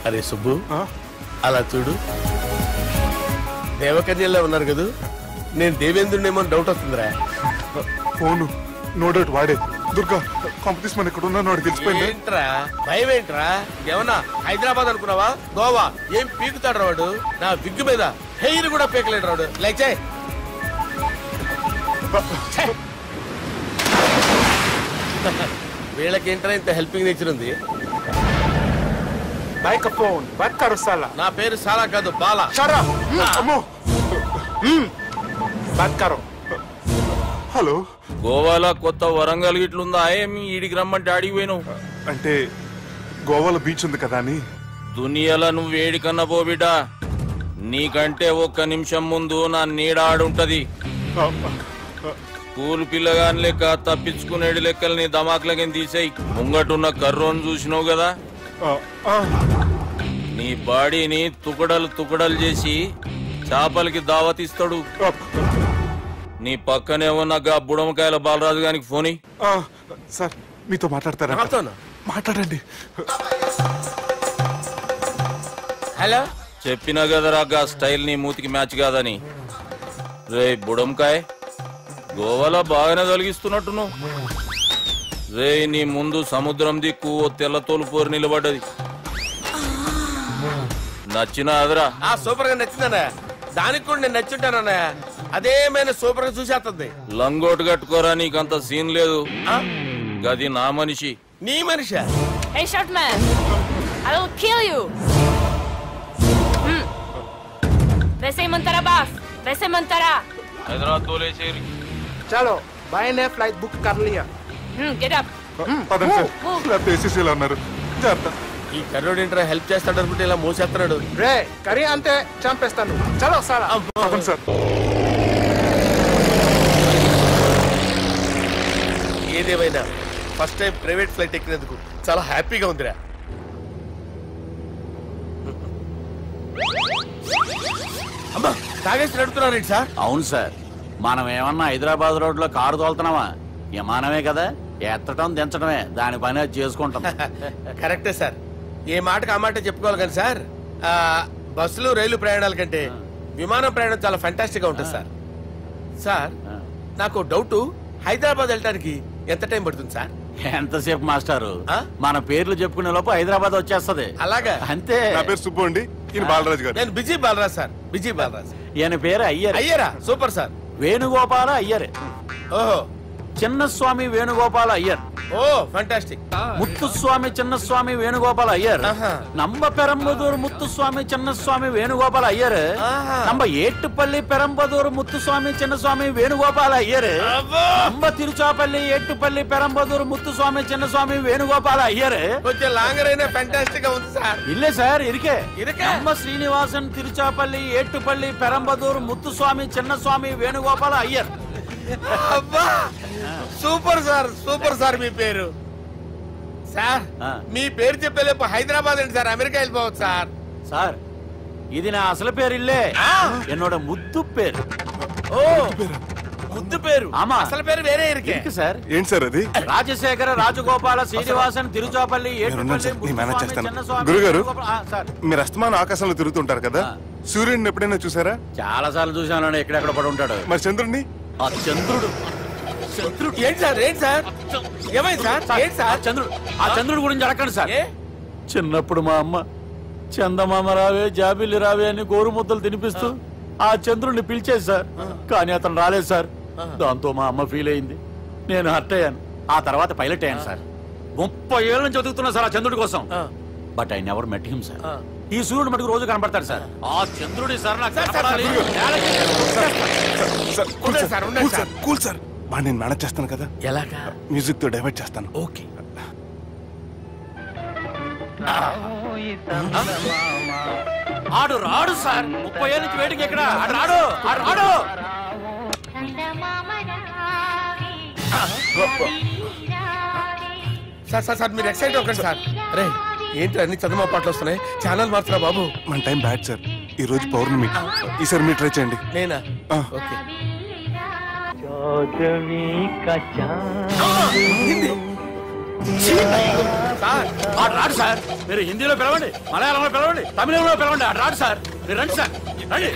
అరే సుబ్బు, అలా చూడు, దేవకన్యల్లో ఉన్నారు కదా, నేను దేవేంద్రుడేమో డౌట్ వస్తుందిరా. ఫోను నో డౌట్ వాడే. దుర్గా కాంపిటీషన్ మన ఇక్కడ ఉన్నాను వాడు తెలిసిపోయింది. ఏంట్రా భయం ఏంట్రా? ఏమన్నా హైదరాబాద్ అనుకున్నావా? గోవా ఏం పీకుతాడు రాడు? నా విగ్గు మీద హెయిర్ కూడా పీకలేడు రాడు. లైక్ చేయి. వీళ్ళకేంట్రా ఇంత హెల్పింగ్ నేచర్ ఉంది? నా పేరు సాలా కాదు, బాలా. హలో, గోవాలో కొత్త వరంగల్ గిట్లుందా? ఏమి ఈడికి రమ్మంటే అడిగి పోయినావు? అంటే గోవాలో బీచ్ ఉంది కదా అని. దునియాలో నువ్వు వేడికన్నా పో బిడ్డ, నీకంటే ఒక్క నిమిషం ముందు నా నీడ ఆడుంటది. స్కూల్ పిల్లగాని లెక్క తప్పించుకునేడు లెక్కలు నీ దమాకులకి తీసేయి. ముంగటున్న కర్రోని చూసినావు కదా, నీ బాడీని తుకడలు చేసి చేపలకి దావతిస్తాడు. నీ పక్కనే ఉన్న బుడమకాయల బాలరాజు గారికి ఫోన్. సార్ మీతో మాట్లాడతారా? మాట్లాడండి. హలో, చెప్పినా కదరా గా స్టైల్ నీ మూతికి మ్యాచ్ కాదని. రే బుడంకాయ, గోవాలో బాగానే తొలగిస్తున్నట్టు నువ్వు. రే నీ ముందు సముద్రం దిక్కు ఓ తెల్ల తోలుపోరు నిలబడ్డది. నచ్చినా అదరా? సూపర్ గా నచ్చిందన్నా. దానికి కూడా నేను నచ్చుంటానన్నా. అదేమైనా సూపర్ గా చూసేస్తుంది. లంగోటు కట్టుకోరా, నీకంత సీన్ లేదు. గది నా మనిషి. నీ Manisha? Hey short man, I will kill you. वैसे ही मंतरा बास, वैसे मंतरा. हैदराबाद तोले शेरी. चलो, भाई ने फ्लाइट बुक कर लिया. Get up. పదండి సార్, లేకపోతే ఏసీసీలో ఉన్నారు. జాగ్రత్త. ఈ కర్రోడు ఏంట్రా హెల్ప్ చేస్తాడు అనుకుంటే ఇలా మోసేస్తున్నాడు. రే కరీ అంతే చంపేస్తాను. చలో సార్. పదండి సార్. ఏదేమైనా ఫస్ట్ టైం ప్రైవేట్ ఫ్లైట్ ఎక్కినందుకు చాలా హ్యాపీగా ఉందిరా. అమ్మా, తాగేసి నడుపుతున్నారేంటి సార్? అవును సార్, మనం ఏమన్నా హైదరాబాద్ రోడ్ లో కారు తోలుతున్నామా? విమానమే కదా, ఎత్తడం దించడమే దాని పని అది చేసుకుంటాం. కరెక్టే సార్, ఏ మాటకు ఆ మాట చెప్పుకోవాలి కానీ సార్, బస్సులు రైలు ప్రయాణాల కంటే విమానం ప్రయాణం చాలా ఫెంటాస్టిక్ గా ఉంటుంది సార్. సార్ నాకు డౌట్, హైదరాబాద్ వెళ్ళడానికి ఎంత టైం పడుతుంది సార్? ఎంతసేపు మాస్టారు, మన పేర్లు చెప్పుకునే లోపు హైదరాబాద్ వచ్చేస్తది. అలాగా? అంతే. నా పేరు సుబ్బు అండి, ఈయన బాలరాజు గారు. నేను busy Balaraj sir. Busy Balaraj. ఈయన పేరు అయ్యర్. అయ్యరా? Super sir. వేణుగోపాల అయ్యర్. ఓహో, చిన్నస్వామి వేణుగోపాల అయ్యర్. ఓ ఫంటాస్టిక్. ముత్తుస్వామి చిన్నస్వామి వేణుగోపాల అయ్యర్. நம்ம பெரம்பதூர் முத்துசுவாமி சின்னசுவாமி வேணுகோபால ஐயர். நம்ம ஏட்டுப்பள்ளி பெரம்பதூர் முத்துசுவாமி சின்னசுவாமி வேணுகோபால ஐயர். நம்ம తిరుచాపల్లి ఏట్టుపల్లి పెరంబదూర్ ముత్తుస్వామి చిన్నస్వామి వేణుగోపాల అయ్యర్. కొంచెం లాంగర్ అయినా ఫంటాస్టిక్ గా ఉంది సార్. ఇల్లే సార్ ఇరికే. நம்ம శ్రీనివాసన్ తిరుచాపల్లి ఏట్టుపల్లి పెరంబదూర్ ముత్తుస్వామి చిన్నస్వామి వేణుగోపాల అయ్యర్. అబ్బా సూపర్ సార్, సూపర్ సార్. మీ పేరు సార్, మీ పేరు చెప్పేలేపు హైదరాబాద్ ఏంటి సార్, అమెరికా వెళ్ళిపోవచ్చు సార్. సార్ ఇది నా అసలు పేరు ఇల్లే, ఎన్నోడ ముద్దు పేరు. ఓ ముద్దు పేరు. ఆమా, అసలు పేరు వేరే ఇరికే సార్. ఏంటి సార్ అది? రాజశేఖర రాజగోపాల శ్రీనివాసన్ తిరుచాపల్లి గురుగారు, మీరు అస్తమానం ఆకాశంలో తిరుగుతుంటారు కదా, సూర్యుడిని ఎప్పుడైనా చూసారా? చాలా సార్లు చూసాను, ఎక్కడెక్కడ పడి ఉంటాడు. మరి చంద్రుడిని? ఆ చంద్రుడు. ఏంటి సార్? ఏంటి సార్? ఏమైంది సార్? ఏంటి సార్? చంద్రుడు. ఆ చంద్రుడు గురించి అడగండి సార్. చిన్నప్పుడు మా అమ్మ చందమామ రావే జాబిల్లి రావే అని గోరు ముద్దలు తినిపిస్తూ ఆ చంద్రుడిని పిలిచేది సార్, కానీ అతను రాలేదు సార్. దాంతో మా అమ్మ ఫీల్ అయింది, నేను హర్ట్ అయ్యాను. ఆ తర్వాత పైలట్ అయ్యాను సార్. 30 ఏళ్ళ నుంచి చదువుతున్నా సార్ ఆ చంద్రుడి కోసం. But I never met him sir. ఈ సూర్యుడు మటుకు రోజు కనపడతాడు సార్. ఆ చంద్రుడి సార్ నాకు కూల్ సార్. బాగా నేను మేనేజ్ చేస్తాను కదా. ఎలాగా? మ్యూజిక్ తో డైవర్ట్ చేస్తాను. ఓకే. ఆడు రాడు సార్, 30 ఏళ్ళ నుంచి వేటికి ఎక్కడ ఆడు రాడు. ఆడు రాడు. సార్ సార్ సార్, మీరు ఎక్సైట్ అవ్వకండి సార్. అరే ఏంటి అన్ని చదువు పాటలు వస్తున్నాయి, ఛానల్ మారుతున్నా బాబు. మన టైం బ్యాడ్ సార్, ఈ రోజు పౌర్ణమి. ఈసారి మీరు ట్రై చేయండి. నేనా? ఓకే. సార్ రాడు సార్. మీరు హిందీలో పిలవండి, మలయాళంలో పిలవండి, తమిళంలో పిలవండి, ఆడు రాడు సార్. మీరు రండి సార్, రండి.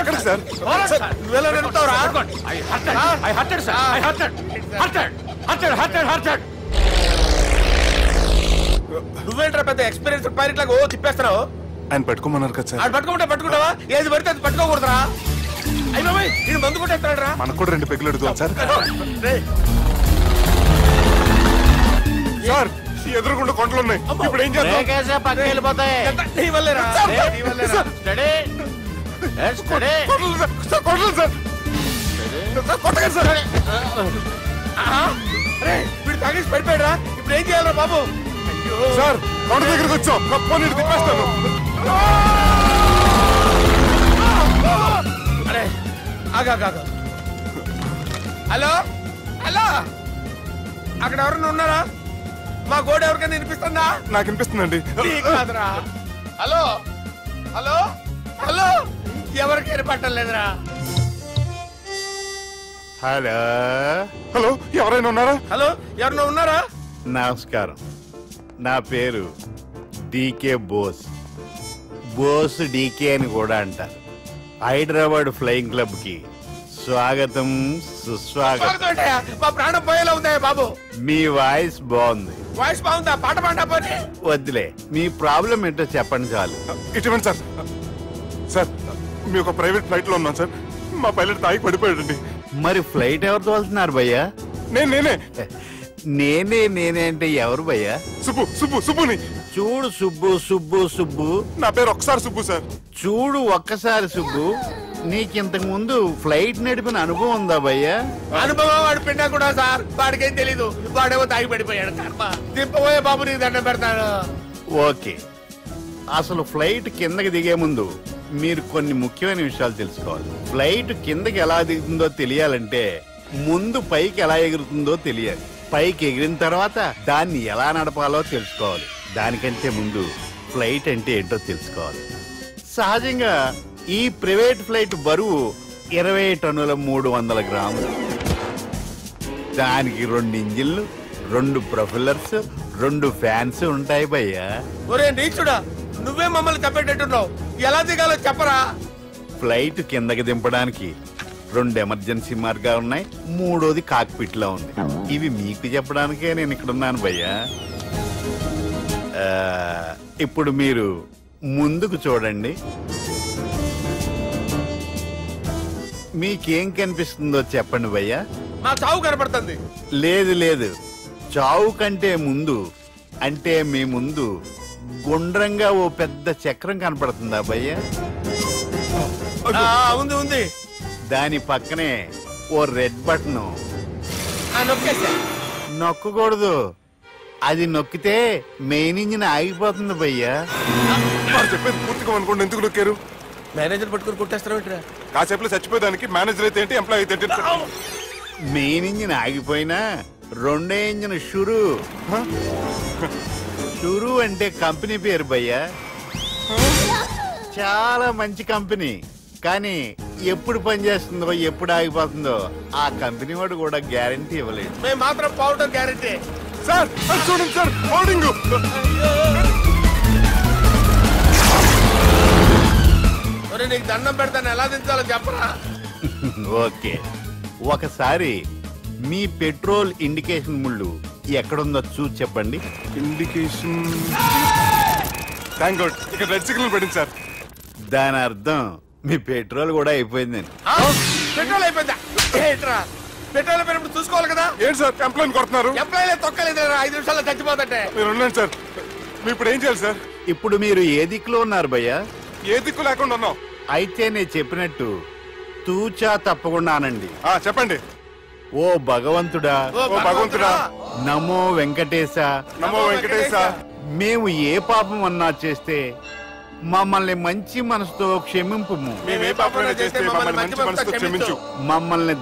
ఎక్కడ సార్? పోరాడు సార్. నువ్వెలా నడుపుతావురా? పట్టుకోండి. I hurted, sir. I hurted. నువ్వేంట్రా పెద్ద ఎక్స్పీరియన్స్ పైరెట్ లాగా ఓ తిప్పేస్తున్నావు? ఆయన పెట్టుకోమన్నారు కదా సార్. ఆడు పట్టుకుంటే పట్టుకుంటావా? ఏది పడితే అది పట్టుకోకూడదురా. అయ్యి బాబాయ్, నేను మందు కొట్టేస్తాడు రా. మనకు కూడా 2 పెగ్గులు అడుగుతాం సార్. రేయ్, సార్ ఎదురుగుండా కొండలు ఉన్నాయి, ఇప్పుడు ఏం చేద్దాం? బ్రేకేసే పక్కకి వెళ్ళిపోతాయి. నీ వల్లేరా? నీ వల్లేరా? స్టడీ. స్టడీ. కొండలు సార్, సార్ కొండలు సార్. సార్, కొట్టకండి సార్. రే, వీడు తాగేసి పడిపోయాడురా. ఇప్పుడు ఏం చేయాలరా బాబు? అయ్యో సార్ కొండ దగ్గరికి వచ్చాం, పోనీ తిప్పేస్తాను. అరే ఆగా. హలో హలో, అక్కడ ఎవరన్నా ఉన్నారా? మా గోడ ఎవరికైనా వినిపిస్తుందా? నాకు వినిపిస్తుందండి. నీకు కాదురా. హలో హలో హలో, ఎవరికి వినపట్టలేదురా. హలో హలో, ఎవరైనా ఉన్నారా? హలో, ఎవరన్నా ఉన్నారా? నమస్కారం, నా పేరు డీకే బోస్. బోస్ డీకే అని కూడా అంటారు. హైదరాబాద్ ఫ్లయింగ్ క్లబ్ కి స్వాగతం, సుస్వాగతం. స్వాగతం. మా ప్రాణం పోయేలా ఉందా బాబు? మీ వాయిస్ బాగుంది. వాయిస్ బాగుందా? పాట పాడా పోనీ. వద్దులే, మీ ప్రాబ్లం ఏంటో చెప్పండి చాలు. ఇటువంటి సార్, సార్ మీ ఒక ప్రైవేట్ ఫ్లైట్ లో ఉన్నాం సార్. మా పైలట్ తాగి పడిపోయాడండి. మరి ఫ్లైట్ ఎవరు తోలుతున్నారు భయ్యా? నేనే నేనే అంటే ఎవరు భయ్యా? సుబ్బుని. చూడు సుబ్బు. నా పేరు ఒకసారి సుబ్బు సార్. చూడు ఒక్కసారి సుబ్బు, నీకింతకు ముందు ఫ్లైట్ నడిపిన అనుభవం ఉందా భయ్యా? అనుభవం వాడు పిండా కూడా సార్. వాడికేం తెలీదు, వాడేమో తాగి పడిపోయాడు. కర్మ. దింపబోయే బాబు, నీకు దండం పెడతాను. ఓకే, అసలు ఫ్లైట్ కిందకి దిగే ముందు మీరు కొన్ని ముఖ్యమైన విషయాలు తెలుసుకోవాలి. ఫ్లైట్ కిందకి ఎలా దిగుతుందో తెలియాలంటే ముందు పైకి ఎలా ఎగురుతుందో తెలియాలి. పైకి ఎగిరిన తర్వాత దాన్ని ఎలా నడపాలో తెలుసుకోవాలి. దానికంటే ముందు ఫ్లైట్ అంటే ఏంటో తెలుసుకోవాలి. సహజంగా ఈ ప్రైవేట్ ఫ్లైట్ బరువు 20 టన్నుల 300 గ్రాములు. దానికి 2 ఇంజిన్లు, 2 ప్రొఫెల్లర్స్, 2 ఫ్యాన్స్ ఉంటాయి భయ్యా. ఒరే నీచుడా, నువ్వే మమ్మల్ని తప్పేటట్టున్నావు. ఎలా దిగాలో చెప్పరా? ఫ్లైట్ కిందకి దింపడానికి 2 ఎమర్జెన్సీ మార్గాలు ఉన్నాయి, 3వది కాక్పిట్ లో ఉంది. ఇవి మీకు చెప్పడానికే నేను ఇక్కడ ఉన్నాను భయ్యా. ఇప్పుడు మీరు ముందుకు చూడండి. మీకేం కనిపిస్తుందో చెప్పండి భయ్యా. మా చావు కనపడుతుంది. లేదు, చావు కంటే ముందు అంటే మీ ముందు గుండ్రంగా ఓ పెద్ద చక్రం కనపడుతుందా భయ్యా? ఉంది. దాని పక్కనే ఓ రెడ్ బటన్. నొక్కకూడదు, అది నొక్కితే మెయిన్ ఇంజిన్ ఆగిపోతుంది భయ్యా. చెప్పేది పూర్తిగా అనుకోండి. ఎందుకు నొక్కారు? మేనేజర్ పట్టుకుని కొట్టేస్తారా? కాసేపులో చచ్చిపోయేదానికి మేనేజర్ అయితే ఏంటి, ఎంప్లాయ్ అయితే ఏంటి? మెయిన్ ఇంజిన్ ఆగిపోయినా 2వ ఇంజిన్ షురు అంటే కంపెనీ పేరు భయ్యా. చాలా మంచి కంపెనీ, కానీ ఎప్పుడు పనిచేస్తుందో ఎప్పుడు ఆగిపోతుందో ఆ కంపెనీ వాడు కూడా గ్యారంటీ ఇవ్వలేదు. మేము మాత్రం పౌడర్ గ్యారంటీ. సార్ చూడండి సార్, హోర్డింగ్. నీకు దండం పెడతాను, ఎలా దించాలో చెప్పరా? ఓకే, ఒకసారి మీ పెట్రోల్ ఇండికేషన్ ముళ్ళు ఎక్కడుందో చూసి చెప్పండి. ఇండికేషన్, థ్యాంక్ గాడ్, ఇక్కడ రెడ్ సిగ్నల్ పడింది సార్. దాని అర్థం మీ పెట్రోల్ కూడా అయిపోయిందని. పెట్రోల్ అయిపోయిందా? ఏంట్రా, పెట్రోల్ అయిపోయినప్పుడు చూసుకోవాలి కదా. ఏంటి సార్ ఎంప్లాయ్ కొడుతున్నారు? ఎంప్లాయీ తొక్కలేదు, 5 నిమిషాల్లో చచ్చిపోతుంటే. మీరు ఉండండి సార్. మీరు ఇప్పుడు ఏం చేయాలి సార్? ఇప్పుడు మీరు ఏ దిక్కులో ఉన్నారు భయ్యా? ఏ దిక్కు లేకుండా ఉన్నాం. అయితే నేను చెప్పినట్టు తూచా తప్పకుండా అనండి. చెప్పండి. ఓ భగవంతుడా, నమో వెంకటేశ, నమో వెంకటేశ. మేము ఏ పాపం అన్నా చేస్తే మమ్మల్ని మంచి మనసుతో క్షమింపు. మేము ఏ పాపం చేస్తే మమ్మల్ని మంచి మనసుతో క్షమించు. మమ్మల్ని